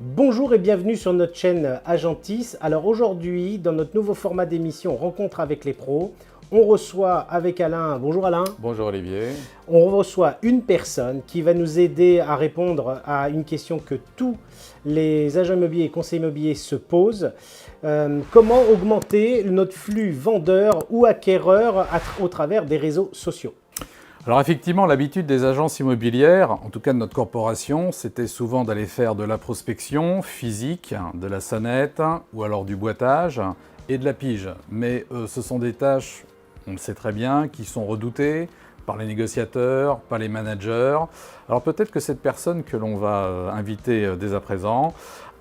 Bonjour et bienvenue sur notre chaîne Agentis. Alors aujourd'hui, dans notre nouveau format d'émission Rencontre avec les pros, on reçoit avec Alain, bonjour Alain. Bonjour Olivier. On reçoit une personne qui va nous aider à répondre à une question que tous les agents immobiliers et conseillers immobiliers se posent. Comment augmenter notre flux vendeur ou acquéreur au travers des réseaux sociaux ? Alors effectivement, l'habitude des agences immobilières, en tout cas de notre corporation, c'était souvent d'aller faire de la prospection physique, de la sonnette ou alors du boitage et de la pige. Mais ce sont des tâches, on le sait très bien, qui sont redoutées par les négociateurs, par les managers. Alors peut-être que cette personne que l'on va inviter dès à présent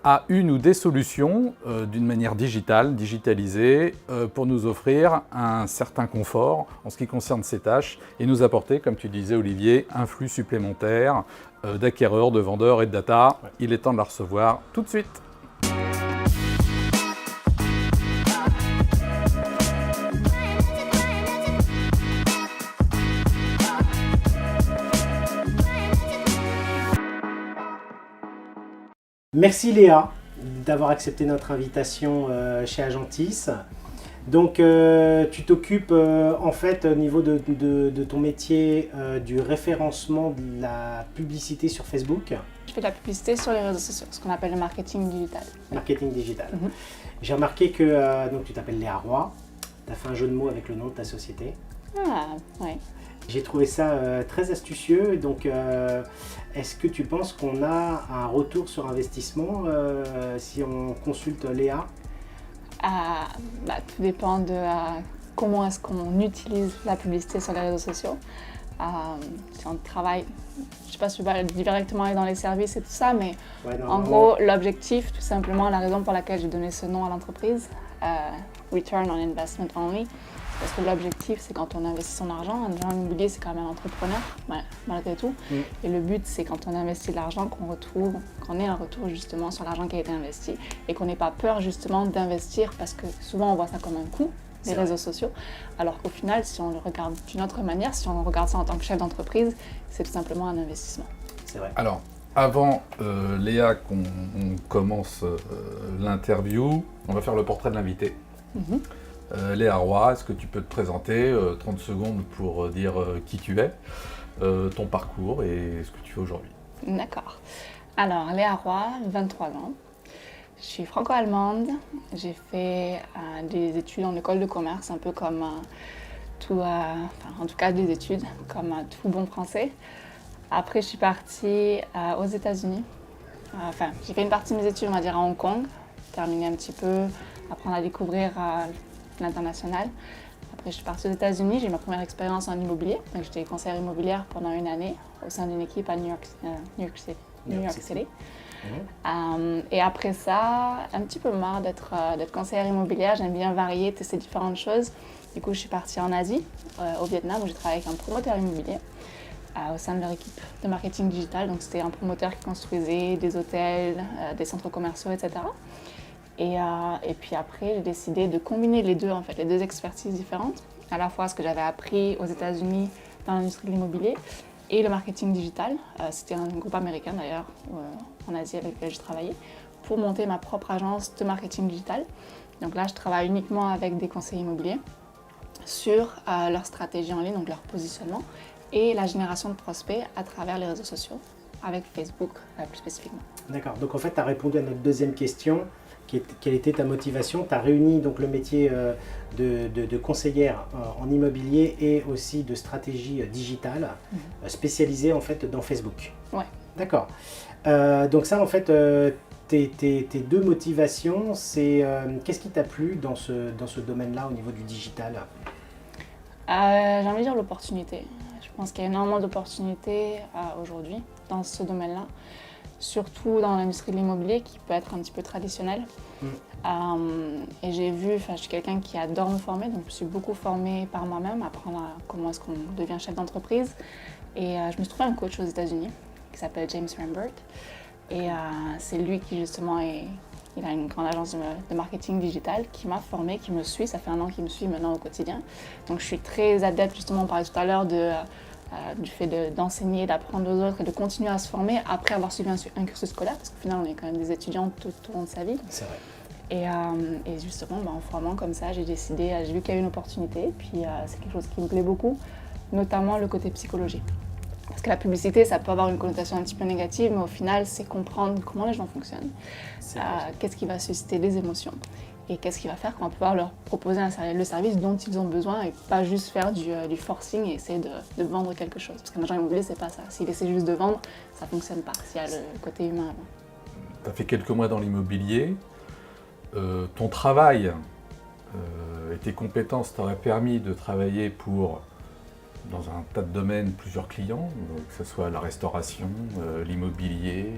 a une ou des solutions d'une manière digitalisée, pour nous offrir un certain confort en ce qui concerne ces tâches et nous apporter, comme tu disais Olivier, un flux supplémentaire d'acquéreurs, de vendeurs et de data. Ouais. Il est temps de la recevoir tout de suite. Merci Léa d'avoir accepté notre invitation chez Agentis. Donc tu t'occupes en fait au niveau de ton métier du référencement de la publicité sur Facebook. Je fais de la publicité sur les réseaux sociaux, ce qu'on appelle le marketing digital. Marketing digital. J'ai remarqué que donc, tu t'appelles Léa Roy, tu as fait un jeu de mots avec le nom de ta société. Ah, oui. J'ai trouvé ça très astucieux, donc est-ce que tu penses qu'on a un retour sur investissement si on consulte Léa ? Tout dépend de comment est-ce qu'on utilise la publicité sur les réseaux sociaux. Si on travaille, je ne sais pas si je vais directement aller dans les services et tout ça, mais ouais, en gros, l'objectif, tout simplement, la raison pour laquelle j'ai donné ce nom à l'entreprise, Return on Investment Only, parce que l'objectif, c'est quand on investit son argent, un agent immobilier, c'est quand même un entrepreneur, malgré tout. Et le but, c'est quand on investit de l'argent, qu'on ait un retour justement sur l'argent qui a été investi et qu'on n'ait pas peur justement d'investir, parce que souvent on voit ça comme un coût, les réseaux sociaux, alors qu'au final, si on le regarde d'une autre manière, si on regarde ça en tant que chef d'entreprise, c'est tout simplement un investissement. C'est vrai. Alors, avant Léa, qu'on commence l'interview, on va faire le portrait de l'invité. Léa Roy, est-ce que tu peux te présenter 30 secondes pour dire qui tu es, ton parcours et ce que tu fais aujourd'hui? D'accord. Alors, Léa Roy, 23 ans. Je suis franco-allemande. J'ai fait des études en école de commerce, un peu comme en tout cas des études, comme tout bon français. Après, je suis partie aux États-Unis. J'ai fait une partie de mes études, on va dire, à Hong Kong, terminer un petit peu, apprendre à découvrir l'international. Après, je suis partie aux États-Unis, j'ai eu ma première expérience en immobilier. Donc, j'étais conseillère immobilière pendant une année au sein d'une équipe à New York City. Et après ça, un petit peu marre d'être conseillère immobilière. J'aime bien varier, tester différentes choses. Du coup, je suis partie en Asie, au Vietnam, où j'ai travaillé avec un promoteur immobilier au sein de leur équipe de marketing digital. Donc, c'était un promoteur qui construisait des hôtels, des centres commerciaux, etc. Et puis après, j'ai décidé de combiner les deux expertises différentes, à la fois ce que j'avais appris aux États-Unis dans l'industrie de l'immobilier et le marketing digital. C'était un groupe américain d'ailleurs, en Asie avec lequel j'ai travaillé, pour monter ma propre agence de marketing digital. Donc là, je travaille uniquement avec des conseillers immobiliers sur leur stratégie en ligne, donc leur positionnement, et la génération de prospects à travers les réseaux sociaux, avec Facebook plus spécifiquement. D'accord, donc en fait, tu as répondu à notre deuxième question. Quelle était ta motivation? Tu as réuni donc le métier de conseillère en immobilier et aussi de stratégie digitale spécialisée en fait dans Facebook. Ouais. D'accord. Donc ça en fait, tes deux motivations, c'est qu'est-ce qui t'a plu dans ce domaine-là au niveau du digital? J'ai envie de dire l'opportunité. Je pense qu'il y a énormément d'opportunités aujourd'hui dans ce domaine-là. Surtout dans l'industrie de l'immobilier qui peut être un petit peu traditionnelle. Et j'ai vu, je suis quelqu'un qui adore me former, donc je me suis beaucoup formée par moi-même, apprendre comment est-ce qu'on devient chef d'entreprise. Et je me suis trouvé un coach aux États-Unis qui s'appelle James Rambert. Et c'est lui qui justement il a une grande agence de marketing digital qui m'a formée, qui me suit. Ça fait 1 an qu'il me suit maintenant au quotidien. Donc je suis très adepte, justement, on parlait tout à l'heure de du fait d'enseigner, d'apprendre aux autres et de continuer à se former après avoir suivi un cursus scolaire, parce qu'au final, on est quand même des étudiants tout au long de sa vie. C'est vrai. Et justement, en formant comme ça, j'ai vu qu'il y avait une opportunité, puis c'est quelque chose qui me plaît beaucoup, notamment le côté psychologie. Parce que la publicité, ça peut avoir une connotation un petit peu négative, mais au final, c'est comprendre comment les gens fonctionnent, qu'est-ce qui va susciter des émotions, et qu'est-ce qui va faire qu'on va pouvoir leur proposer le service dont ils ont besoin, et pas juste faire du forcing et essayer de vendre quelque chose. Parce qu'un agent immobilier, c'est pas ça. S'il essaie juste de vendre, ça fonctionne pas, s'il y a le côté humain avant. Tu as fait quelques mois dans l'immobilier. Ton travail et tes compétences t'auraient permis de travailler dans un tas de domaines, plusieurs clients, que ce soit la restauration, l'immobilier,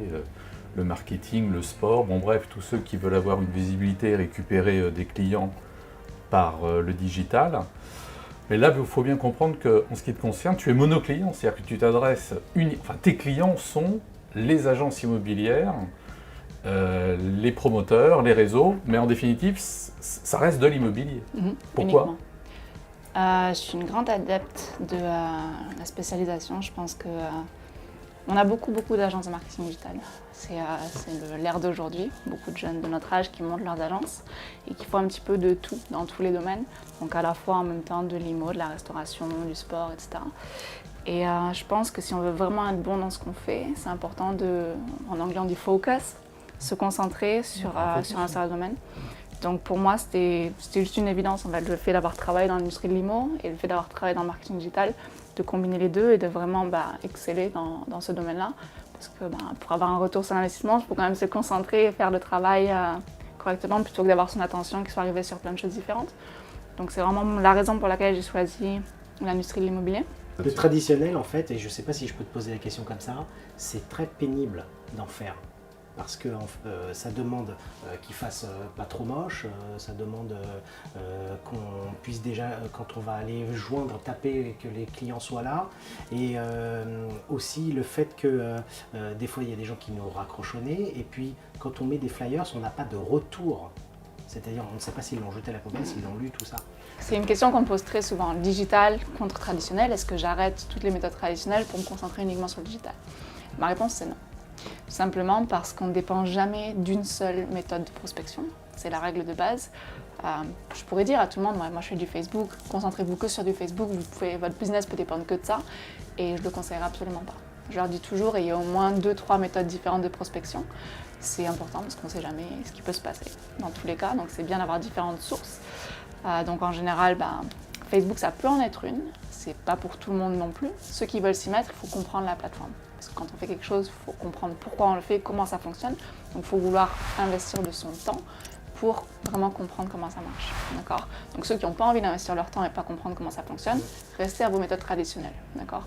le marketing, le sport, bon bref, tous ceux qui veulent avoir une visibilité et récupérer des clients par le digital. Mais là, il faut bien comprendre qu'en ce qui te concerne, tu es monoclient, c'est-à-dire que tu t'adresses tes clients sont les agences immobilières, les promoteurs, les réseaux, mais en définitive, ça reste de l'immobilier. Pourquoi ? Je suis une grande adepte de la spécialisation. Je pense que on a beaucoup d'agences de marketing digital. C'est l'ère d'aujourd'hui. Beaucoup de jeunes de notre âge qui montent leurs agences et qui font un petit peu de tout dans tous les domaines. Donc à la fois en même temps de l'IMO, de la restauration, du sport, etc. Et je pense que si on veut vraiment être bon dans ce qu'on fait, c'est important en anglais on dit focus, se concentrer sur un seul domaine. Donc pour moi, c'était juste une évidence, en fait, le fait d'avoir travaillé dans l'industrie de l'IMO et le fait d'avoir travaillé dans le marketing digital, de combiner les deux et de vraiment exceller dans ce domaine-là. Parce que pour avoir un retour sur l'investissement, il faut quand même se concentrer et faire le travail correctement plutôt que d'avoir son attention qui soit arrivée sur plein de choses différentes. Donc c'est vraiment la raison pour laquelle j'ai choisi l'industrie de l'immobilier. Le traditionnel, en fait, et je ne sais pas si je peux te poser la question comme ça, c'est très pénible d'en faire. Parce que ça demande qu'il fasse pas trop moche, ça demande qu'on puisse déjà, quand on va aller joindre, taper, que les clients soient là. Et aussi le fait que des fois il y a des gens qui nous raccrochent au nez, et puis quand on met des flyers, on n'a pas de retour. C'est-à-dire on ne sait pas s'ils l'ont jeté à la poubelle, s'ils l'ont lu, tout ça. C'est une question qu'on me pose très souvent. Digital contre traditionnel, est-ce que j'arrête toutes les méthodes traditionnelles pour me concentrer uniquement sur le digital ? Ma réponse c'est non. Tout simplement parce qu'on ne dépend jamais d'une seule méthode de prospection. C'est la règle de base. Je pourrais dire à tout le monde, moi je fais du Facebook, concentrez-vous que sur du Facebook, votre business peut dépendre que de ça, et je ne le conseillerais absolument pas. Je leur dis toujours, il y a au moins 2-3 méthodes différentes de prospection. C'est important parce qu'on ne sait jamais ce qui peut se passer dans tous les cas, donc c'est bien d'avoir différentes sources. Donc en général, Facebook ça peut en être une, c'est pas pour tout le monde non plus. Ceux qui veulent s'y mettre, il faut comprendre la plateforme. Parce que quand on fait quelque chose, il faut comprendre pourquoi on le fait, comment ça fonctionne. Donc il faut vouloir investir de son temps pour vraiment comprendre comment ça marche. D'accord ? Donc ceux qui n'ont pas envie d'investir leur temps et pas comprendre comment ça fonctionne, restez à vos méthodes traditionnelles. D'accord ?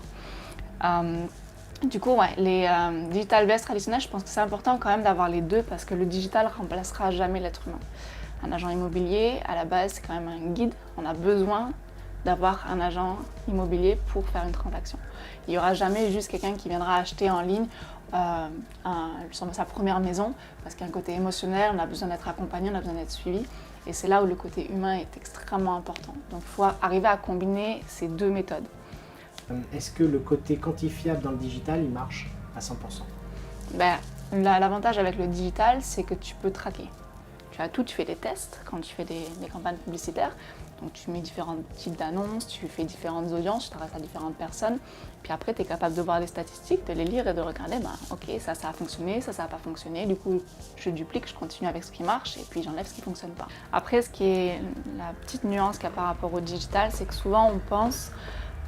Du coup, les digital based traditionnels, je pense que c'est important quand même d'avoir les deux parce que le digital ne remplacera jamais l'être humain. Un agent immobilier, à la base, c'est quand même un guide. On a besoin d'avoir un agent immobilier pour faire une transaction. Il n'y aura jamais juste quelqu'un qui viendra acheter en ligne sa première maison parce qu'il y a un côté émotionnel, on a besoin d'être accompagné, on a besoin d'être suivi. Et c'est là où le côté humain est extrêmement important. Donc il faut arriver à combiner ces deux méthodes. Est-ce que le côté quantifiable dans le digital, il marche à 100%? L'avantage avec le digital, c'est que tu peux traquer. Tu as tout, tu fais des tests quand tu fais des campagnes publicitaires. Donc tu mets différents types d'annonces, tu fais différentes audiences, tu t'adresses à différentes personnes. Puis après, tu es capable de voir les statistiques, de les lire et de regarder, ok, ça a fonctionné, ça n'a pas fonctionné. Du coup, je duplique, je continue avec ce qui marche et puis j'enlève ce qui ne fonctionne pas. Après, ce qui est la petite nuance qu'il y a par rapport au digital, c'est que souvent on pense,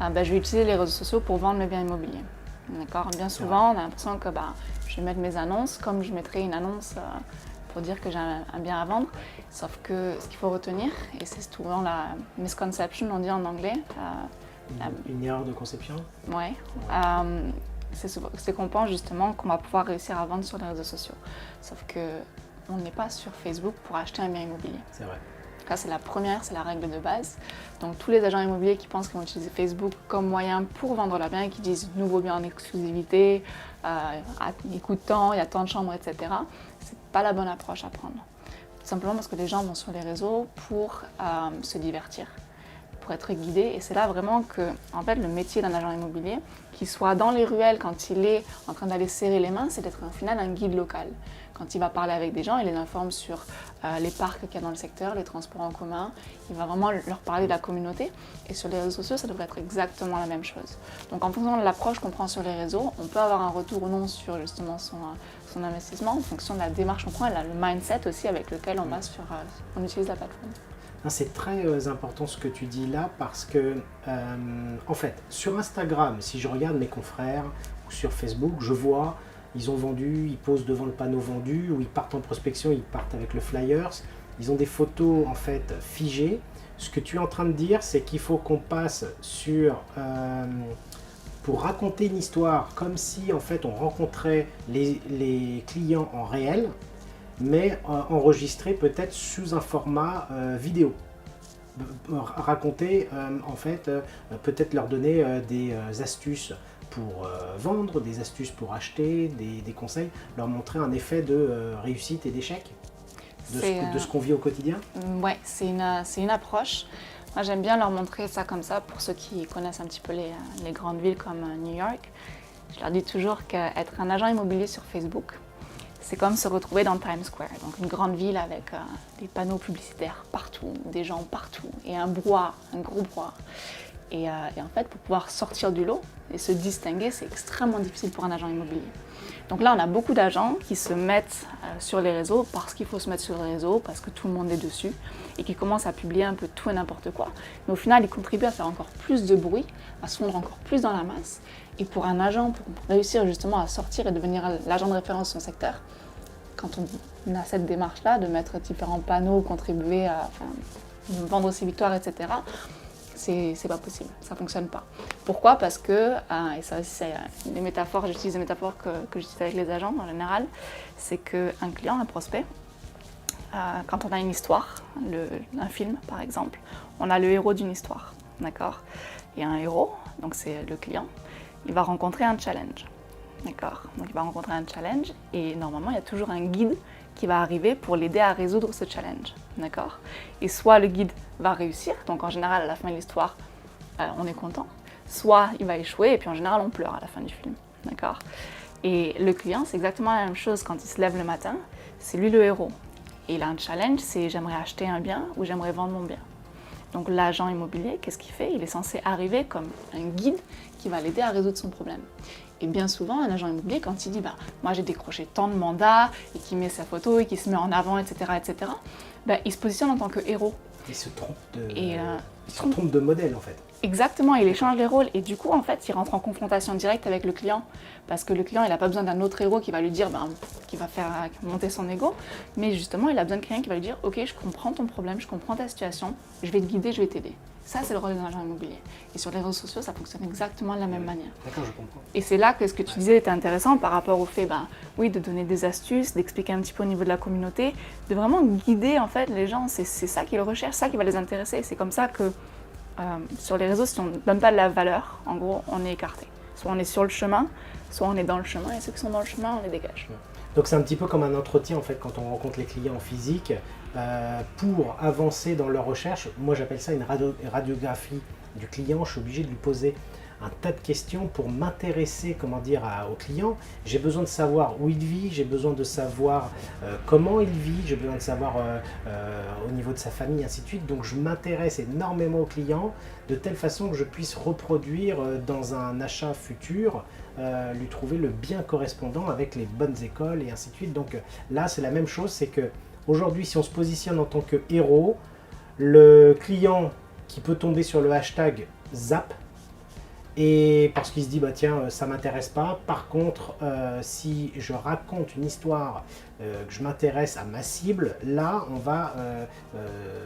je vais utiliser les réseaux sociaux pour vendre mes biens immobiliers. D'accord ? Bien souvent, on a l'impression que je vais mettre mes annonces comme je mettrais une annonce pour dire que j'ai un bien à vendre. Sauf que ce qu'il faut retenir, et c'est souvent la misconception, on dit en anglais. Une erreur de conception ? Ouais. C'est qu'on pense justement qu'on va pouvoir réussir à vendre sur les réseaux sociaux. Sauf qu'on n'est pas sur Facebook pour acheter un bien immobilier. C'est vrai. Ça, c'est la première, c'est la règle de base. Donc tous les agents immobiliers qui pensent qu'ils vont utiliser Facebook comme moyen pour vendre leur bien, qui disent nouveau bien en exclusivité, il coûte tant, il y a tant de chambres, etc. C'est pas la bonne approche à prendre. Tout simplement parce que les gens vont sur les réseaux pour se divertir. pour être guidé. Et c'est là vraiment que, en fait, le métier d'un agent immobilier, qu'il soit dans les ruelles quand il est en train d'aller serrer les mains, c'est d'être au final un guide local. Quand il va parler avec des gens, il les informe sur les parcs qu'il y a dans le secteur, les transports en commun. Il va vraiment leur parler de la communauté. Et sur les réseaux sociaux, ça devrait être exactement la même chose. Donc en fonction de l'approche qu'on prend sur les réseaux, on peut avoir un retour ou non sur justement son investissement en fonction de la démarche qu'on prend et le mindset aussi avec lequel on utilise la plateforme. C'est très important ce que tu dis là parce que, en fait, sur Instagram, si je regarde mes confrères ou sur Facebook, je vois, ils ont vendu, ils posent devant le panneau vendu ou ils partent en prospection, ils partent avec le flyers. Ils ont des photos en fait figées. Ce que tu es en train de dire, c'est qu'il faut qu'on passe pour raconter une histoire comme si en fait on rencontrait les clients en réel, mais enregistré peut-être sous un format vidéo. Raconter en fait, peut-être leur donner des astuces pour vendre, des astuces pour acheter, des conseils, leur montrer un effet de réussite et d'échec de ce qu'on vit au quotidien. Ouais, c'est une approche. Moi, j'aime bien leur montrer ça comme ça pour ceux qui connaissent un petit peu les grandes villes comme New York. Je leur dis toujours qu'être un agent immobilier sur Facebook, c'est comme se retrouver dans Times Square, donc une grande ville avec des panneaux publicitaires partout, des gens partout et un brouhaha, un gros brouhaha. Et en fait, pour pouvoir sortir du lot et se distinguer, c'est extrêmement difficile pour un agent immobilier. Donc là, on a beaucoup d'agents qui se mettent sur les réseaux parce qu'il faut se mettre sur les réseaux, parce que tout le monde est dessus, et qui commencent à publier un peu tout et n'importe quoi. Mais au final, ils contribuent à faire encore plus de bruit, à se fondre encore plus dans la masse. Et pour un agent, pour réussir justement à sortir et devenir l'agent de référence de son secteur, quand on a cette démarche-là, de mettre différents panneaux, contribuer à vendre ses victoires, etc., c'est pas possible, ça fonctionne pas. Pourquoi? Parce que, et ça aussi c'est des métaphores, j'utilise des métaphores que j'utilise avec les agents en général, c'est qu'un client, un prospect, quand on a une histoire, un film par exemple, on a le héros d'une histoire, d'accord? Et un héros, donc c'est le client, il va rencontrer un challenge, d'accord? Donc il va rencontrer un challenge et normalement il y a toujours un guide qui va arriver pour l'aider à résoudre ce challenge, d'accord? Et soit le guide va réussir, donc en général à la fin de l'histoire, on est content, soit il va échouer et puis en général on pleure à la fin du film, d'accord? Et le client, c'est exactement la même chose quand il se lève le matin, c'est lui le héros. Et il a un challenge, c'est j'aimerais acheter un bien ou j'aimerais vendre mon bien. Donc l'agent immobilier, qu'est-ce qu'il fait? Il est censé arriver comme un guide qui va l'aider à résoudre son problème. Et bien souvent, un agent immobilier, quand il dit moi j'ai décroché tant de mandats, et qu'il met sa photo et qu'il se met en avant, etc., il se positionne en tant que héros. Il se trompe de modèle en fait. Exactement, il échange les rôles et du coup, en fait, il rentre en confrontation directe avec le client parce que le client, il n'a pas besoin d'un autre héros qui va lui dire, qui va faire monter son ego, mais justement, il a besoin de quelqu'un qui va lui dire, ok, je comprends ton problème, je comprends ta situation, je vais te guider, je vais t'aider. Ça, c'est le rôle d'un agent immobilier. Et sur les réseaux sociaux, ça fonctionne exactement de la même manière. D'accord, je comprends. Et c'est là que ce que tu disais était intéressant par rapport au fait, oui, de donner des astuces, d'expliquer un petit peu au niveau de la communauté, de vraiment guider en fait les gens. C'est ça qu'ils recherchent, ça qui va les intéresser. C'est comme ça que sur les réseaux, si on ne donne pas de la valeur, en gros, on est écarté. Soit on est sur le chemin, soit on est dans le chemin, et ceux qui sont dans le chemin, on les dégage. Donc c'est un petit peu comme un entretien en fait quand on rencontre les clients en physique. Pour avancer dans leur recherche, moi j'appelle ça une radiographie du client. Je suis obligé de lui poser un tas de questions pour m'intéresser au client. J'ai besoin de savoir où il vit, j'ai besoin de savoir comment il vit, j'ai besoin de savoir au niveau de sa famille, ainsi de suite. Donc je m'intéresse énormément au client de telle façon que je puisse reproduire dans un achat futur, lui trouver le bien correspondant avec les bonnes écoles et ainsi de suite. Donc là c'est la même chose, c'est que aujourd'hui si on se positionne en tant que héros, le client qui peut tomber sur le hashtag ZAP, et parce qu'il se dit tiens ça m'intéresse pas. Par contre si je raconte une histoire que je m'intéresse à ma cible, là on va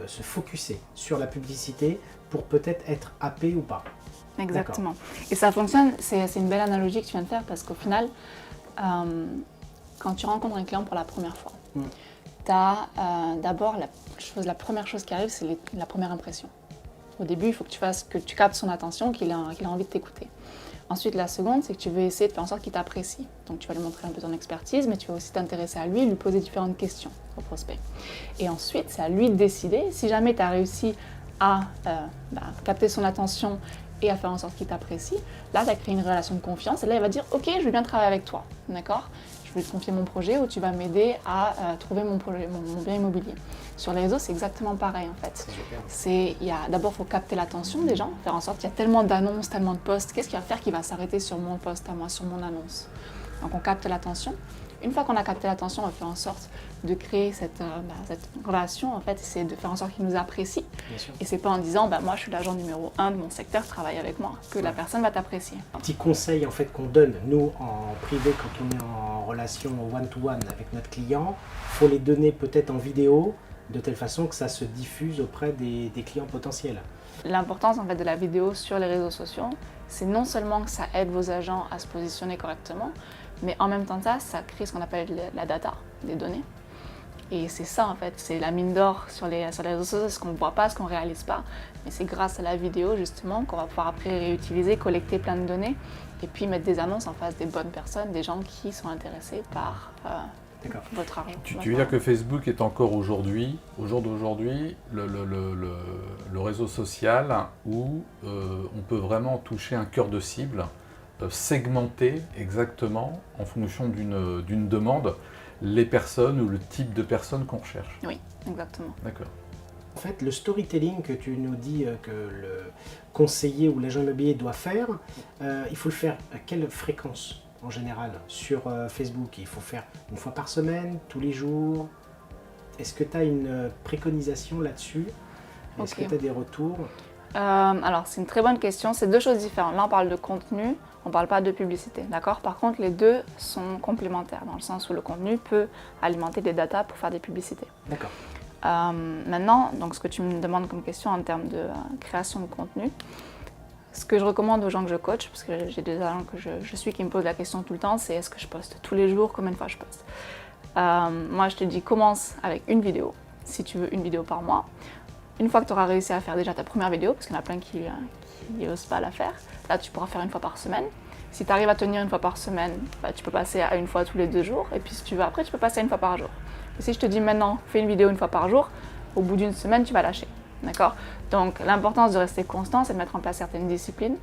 se focuser sur la publicité pour peut-être être happé ou pas. Exactement. Et ça fonctionne, c'est une belle analogie que tu viens de faire parce qu'au final quand tu rencontres un client pour la première fois, tu as d'abord la première chose qui arrive, c'est la première impression. Au début, il faut que tu captes son attention, qu'il a envie de t'écouter. Ensuite, la seconde, c'est que tu veux essayer de faire en sorte qu'il t'apprécie. Donc, tu vas lui montrer un peu ton expertise, mais tu vas aussi t'intéresser à lui et lui poser différentes questions au prospect. Et ensuite, c'est à lui de décider. Si jamais tu as réussi à capter son attention et à faire en sorte qu'il t'apprécie, là, tu as créé une relation de confiance et là, il va dire « Ok, je veux bien travailler avec toi, d'accord ? Je vais te confier mon projet ou tu vas m'aider à trouver mon bien immobilier. » Sur les réseaux, c'est exactement pareil en fait. D'abord, il faut capter l'attention des gens, faire en sorte qu'il y a tellement d'annonces, tellement de posts. Qu'est-ce qui va faire qu'il va s'arrêter sur mon post à moi, sur mon annonce? Donc on capte l'attention. Une fois qu'on a capté l'attention, on fait en sorte de créer cette relation, en fait, c'est de faire en sorte qu'il nous apprécie. Et c'est pas en disant, moi je suis l'agent numéro 1 de mon secteur, travaille avec moi, que la personne va t'apprécier. Un petit conseil en fait qu'on donne, nous, en privé, quand on est en relation one-to-one avec notre client, il faut les donner peut-être en vidéo, de telle façon que ça se diffuse auprès des clients potentiels. L'importance en fait de la vidéo sur les réseaux sociaux, c'est non seulement que ça aide vos agents à se positionner correctement, mais en même temps de ça, ça crée ce qu'on appelle la data, des données. Et c'est ça en fait, c'est la mine d'or sur les réseaux sociaux, ce qu'on ne voit pas, ce qu'on ne réalise pas. Mais c'est grâce à la vidéo justement qu'on va pouvoir après réutiliser, collecter plein de données et puis mettre des annonces en face des bonnes personnes, des gens qui sont intéressés par votre argent. Tu veux dire que Facebook est encore aujourd'hui, au jour d'aujourd'hui, le réseau social où on peut vraiment toucher un cœur de cible, segmenter exactement en fonction d'une demande les personnes ou le type de personnes qu'on recherche. Oui, exactement. D'accord. En fait, le storytelling que tu nous dis que le conseiller ou l'agent immobilier doit faire, il faut le faire à quelle fréquence en général sur Facebook? Il faut faire une fois par semaine, tous les jours? Est-ce que tu as une préconisation là-dessus? Est-ce que tu as des retours? Alors, c'est une très bonne question. C'est deux choses différentes. Là, on parle de contenu, on ne parle pas de publicité, d'accord? Par contre, les deux sont complémentaires, dans le sens où le contenu peut alimenter des datas pour faire des publicités. D'accord. Maintenant, donc, ce que tu me demandes comme question en termes de création de contenu, ce que je recommande aux gens que je coach, parce que j'ai des agents que je suis qui me posent la question tout le temps, c'est est-ce que je poste tous les jours, combien de fois je poste? Moi, je te dis, commence avec une vidéo, si tu veux une vidéo par mois. Une fois que tu auras réussi à faire déjà ta première vidéo, parce qu'il y en a plein qui n'osent pas la faire, là tu pourras faire une fois par semaine. Si tu arrives à tenir une fois par semaine, tu peux passer à une fois tous les 2 jours, et puis si tu veux après, tu peux passer à une fois par jour. Et si je te dis maintenant, fais une vidéo une fois par jour, au bout d'une semaine, tu vas lâcher. D'accord? Donc l'importance de rester constant, c'est de mettre en place certaines disciplines,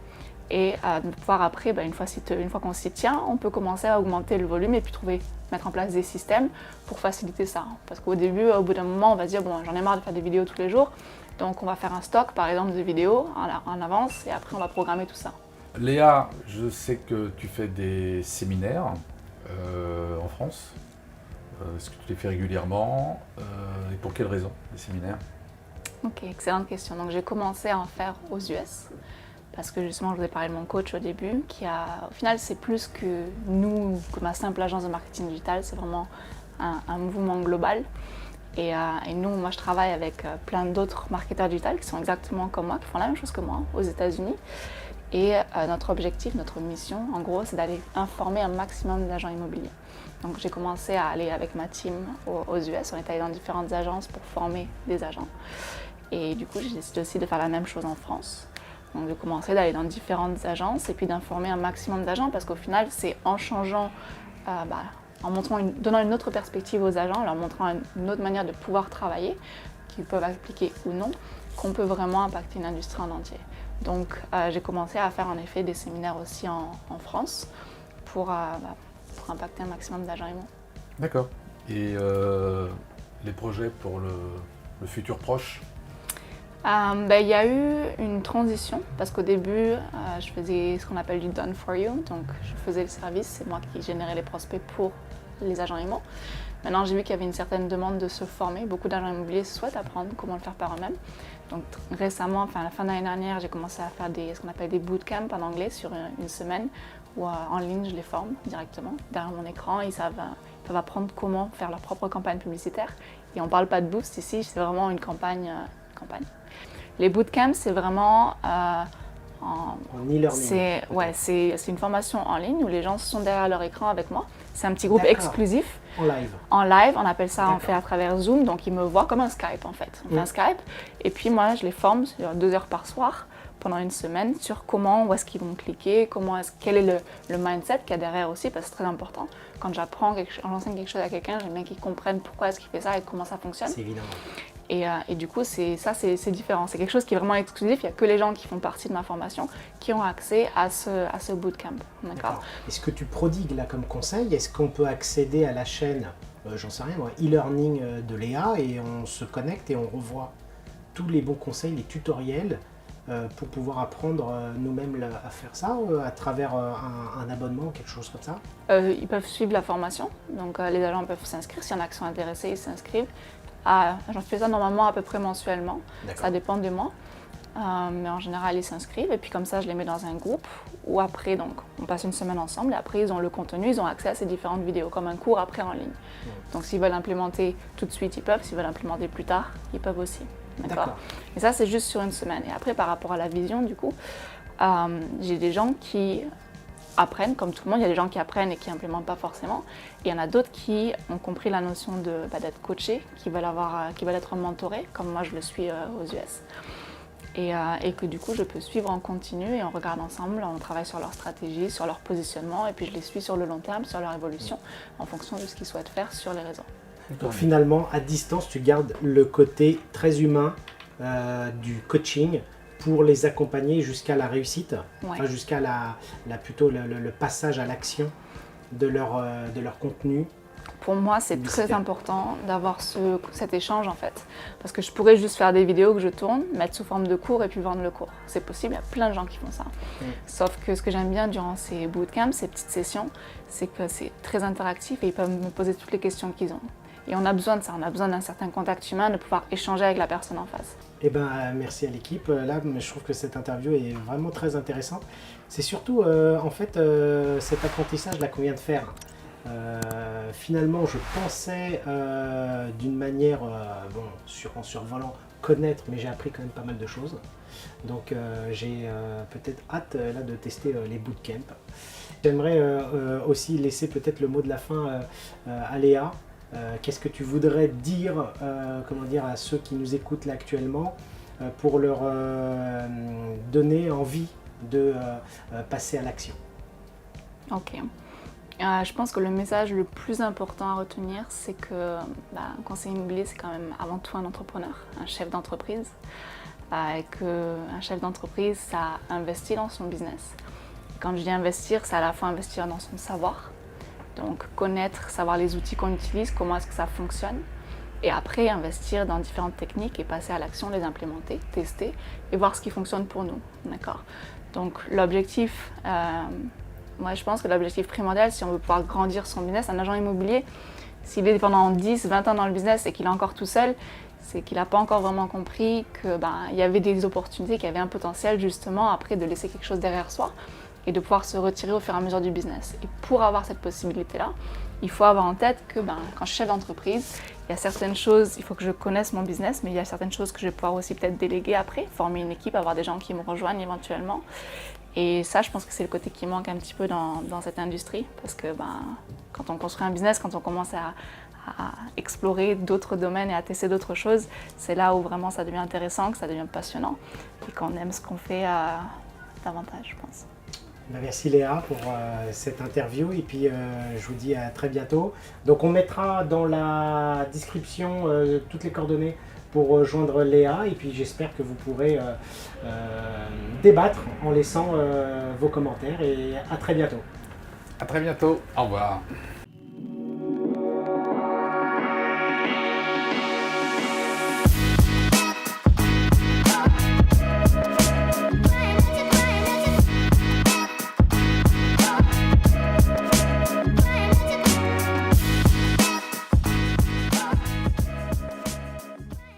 et de pouvoir après, une fois qu'on s'y tient, on peut commencer à augmenter le volume et puis mettre en place des systèmes pour faciliter ça. Parce qu'au début, au bout d'un moment, on va se dire bon, j'en ai marre de faire des vidéos tous les jours, donc on va faire un stock par exemple de vidéos en avance et après on va programmer tout ça. Léa, je sais que tu fais des séminaires en France. Est-ce que tu les fais régulièrement et pour quelles raisons, les séminaires? Ok, excellente question. Donc j'ai commencé à en faire aux US. Parce que justement, je vous ai parlé de mon coach au début, au final, c'est plus que nous, comme ma simple agence de marketing digital, c'est vraiment un mouvement global. Et moi, je travaille avec plein d'autres marketeurs digitales qui sont exactement comme moi, qui font la même chose que moi aux États-Unis. Et notre objectif, notre mission, en gros, c'est d'aller informer un maximum d'agents immobiliers. Donc, j'ai commencé à aller avec ma team aux US. On est allé dans différentes agences pour former des agents. Et du coup, j'ai décidé aussi de faire la même chose en France. Donc de commencer d'aller dans différentes agences et puis d'informer un maximum d'agents parce qu'au final, c'est en changeant, en donnant une autre perspective aux agents, leur montrant une autre manière de pouvoir travailler, qu'ils peuvent appliquer ou non, qu'on peut vraiment impacter une industrie en entier. Donc j'ai commencé à faire en effet des séminaires aussi en France pour impacter un maximum d'agents immo. D'accord. Et les projets pour le futur proche? Il y a eu une transition parce qu'au début, je faisais ce qu'on appelle du done for you, donc je faisais le service, c'est moi qui générais les prospects pour les agents immo. Maintenant, j'ai vu qu'il y avait une certaine demande de se former. Beaucoup d'agents immobiliers souhaitent apprendre comment le faire par eux-mêmes. Donc récemment, à la fin de l'année dernière, j'ai commencé à faire ce qu'on appelle des bootcamps en anglais sur une semaine où en ligne, je les forme directement. Derrière mon écran, ils peuvent apprendre comment faire leur propre campagne publicitaire. Et on ne parle pas de boost ici, c'est vraiment une campagne. Les bootcamps, c'est vraiment en e-learning. C'est une formation en ligne où les gens sont derrière leur écran avec moi. C'est un petit groupe D'accord. exclusif. En live. En live, on appelle ça, on fait à travers Zoom, donc ils me voient comme un Skype en fait. On fait un Skype et puis moi je les forme sur 2 heures par soir pendant une semaine sur comment, où est-ce qu'ils vont cliquer, quel est le mindset qu'il y a derrière aussi, parce que c'est très important. Quand j'enseigne quelque chose à quelqu'un, j'aime bien qu'ils comprennent pourquoi est-ce qu'il fait ça et comment ça fonctionne. C'est évident. Et du coup, c'est différent. C'est quelque chose qui est vraiment exclusif. Il n'y a que les gens qui font partie de ma formation qui ont accès à ce bootcamp. D'accord. Est-ce que tu prodigues là comme conseil? Est-ce qu'on peut accéder à la chaîne, j'en sais rien moi, e-learning de Léa et on se connecte et on revoit tous les bons conseils, les tutoriels pour pouvoir apprendre nous-mêmes à faire ça à travers un abonnement, quelque chose comme ça? Ils peuvent suivre la formation. Donc les agents peuvent s'inscrire. S'il y en a qui sont intéressés, ils s'inscrivent. J'en fais ça normalement à peu près mensuellement, ça dépend des mois, mais en général ils s'inscrivent et puis comme ça je les mets dans un groupe où après donc on passe une semaine ensemble et après ils ont le contenu, ils ont accès à ces différentes vidéos comme un cours après en ligne. Donc s'ils veulent implémenter tout de suite ils peuvent, s'ils veulent implémenter plus tard ils peuvent aussi. D'accord. Et ça c'est juste sur une semaine et après par rapport à la vision du coup, j'ai des gens qui apprennent, comme tout le monde, il y a des gens qui apprennent et qui n'implémentent pas forcément. Et il y en a d'autres qui ont compris la notion d'être coachés, qui veulent être mentorés, comme moi je le suis aux US. Et que du coup je peux suivre en continu et on regarde ensemble, on travaille sur leur stratégie, sur leur positionnement et puis je les suis sur le long terme, sur leur évolution, en fonction de ce qu'ils souhaitent faire sur les réseaux. Donc finalement, à distance, tu gardes le côté très humain du coaching pour les accompagner jusqu'à la réussite, enfin, jusqu'à plutôt le passage à l'action de leur contenu. Pour moi, c'est très important d'avoir cet échange en fait. Parce que je pourrais juste faire des vidéos que je tourne, mettre sous forme de cours et puis vendre le cours. C'est possible, il y a plein de gens qui font ça. Sauf que ce que j'aime bien durant ces bootcamps, ces petites sessions, c'est que c'est très interactif et ils peuvent me poser toutes les questions qu'ils ont. Et on a besoin de ça, on a besoin d'un certain contact humain, de pouvoir échanger avec la personne en face. Eh ben, merci à l'équipe. Là, je trouve que cette interview est vraiment très intéressante. C'est surtout, en fait, cet apprentissage là qu'on vient de faire. Finalement, je pensais d'une manière, en survolant, connaître, mais j'ai appris quand même pas mal de choses. Donc, j'ai peut-être hâte là de tester les bootcamps. J'aimerais aussi laisser peut-être le mot de la fin à Léa. Qu'est-ce que tu voudrais dire, à ceux qui nous écoutent là actuellement pour leur donner envie de passer à l'action? Ok. Je pense que le message le plus important à retenir, c'est que un conseiller immobilier, c'est quand même avant tout un entrepreneur, un chef d'entreprise. Et qu'un chef d'entreprise, ça investit dans son business. Quand je dis investir, c'est à la fois investir dans son savoir, donc connaître, savoir les outils qu'on utilise, comment est-ce que ça fonctionne, et après investir dans différentes techniques et passer à l'action, les implémenter, tester et voir ce qui fonctionne pour nous. D'accord. Donc l'objectif, moi je pense que l'objectif primordial, si on veut pouvoir grandir son business, un agent immobilier, s'il est pendant 10, 20 ans dans le business et qu'il est encore tout seul, c'est qu'il n'a pas encore vraiment compris qu'il y avait des opportunités, qu'il y avait un potentiel justement après de laisser quelque chose derrière soi et de pouvoir se retirer au fur et à mesure du business. Et pour avoir cette possibilité-là, il faut avoir en tête que quand je suis chef d'entreprise, il y a certaines choses, il faut que je connaisse mon business, mais il y a certaines choses que je vais pouvoir aussi peut-être déléguer après, former une équipe, avoir des gens qui me rejoignent éventuellement. Et ça, je pense que c'est le côté qui manque un petit peu dans cette industrie, parce que quand on construit un business, quand on commence à explorer d'autres domaines et à tester d'autres choses, c'est là où vraiment ça devient intéressant, que ça devient passionnant, et qu'on aime ce qu'on fait davantage, je pense. Merci Léa pour cette interview et puis je vous dis à très bientôt. Donc on mettra dans la description toutes les coordonnées pour rejoindre Léa et puis j'espère que vous pourrez débattre en laissant vos commentaires et à très bientôt. À très bientôt. Au revoir.